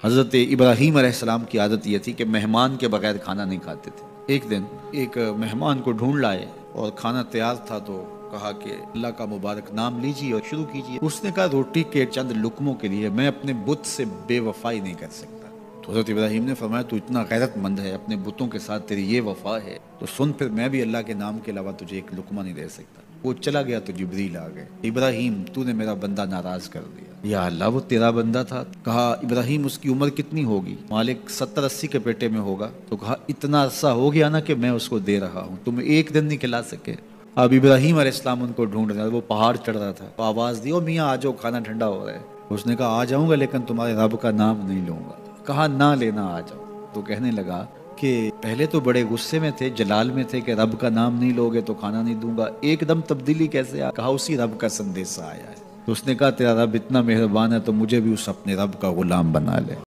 حضرت ابراہیم علیہ السلام کی عادت یہ تھی کہ مہمان کے بغیر کھانا نہیں کھاتے تھے۔ ایک دن ایک مہمان کو ڈھونڈ لائے اور کھانا تیار تھا تو کہا کہ اللہ کا مبارک نام لیجیے اور شروع کیجیے۔ اس نے کہا روٹی کے چند لقموں کے لیے میں اپنے بت سے بے وفائی نہیں کر سکتا۔ تو حضرت ابراہیم نے فرمایا تو اتنا غیرت مند ہے، اپنے بتوں کے ساتھ تیری یہ وفا ہے تو سن، پھر میں بھی اللہ کے نام کے علاوہ تجھے ایک لقمہ نہیں دے سکتا۔ وہ چلا گیا تو جبریل آ گئے، ابراہیم تو نے میرا بندہ ناراض کر دیا۔ یا اللہ، وہ تیرا بندہ تھا؟ کہا ابراہیم اس کی عمر کتنی ہوگی؟ مالک 70-80 کے پیٹے میں ہوگا۔ تو کہا اتنا عرصہ ہو گیا نا کہ میں اس کو دے رہا ہوں، تم ایک دن نہیں کھلا سکے۔ اب ابراہیم علیہ السلام ان کو ڈھونڈ رہا، وہ پہاڑ چڑھ رہا تھا، آواز دی، او میاں آ جاؤ، کھانا ٹھنڈا ہو رہا ہے۔ اس نے کہا آ جاؤں گا لیکن تمہارے رب کا نام نہیں لوں گا۔ کہا نہ لینا، آ جاؤ۔ تو کہنے لگا کہ پہلے تو بڑے غصے میں تھے، جلال میں تھے کہ رب کا نام نہیں لوگے تو کھانا نہیں دوں گا، ایک دم تبدیلی کیسے آ؟ کہا اسی رب کا سندیسہ آیا ہے۔ تو اس نے کہا تیرا رب اتنا مہربان ہے تو مجھے بھی اس اپنے رب کا غلام بنا لے۔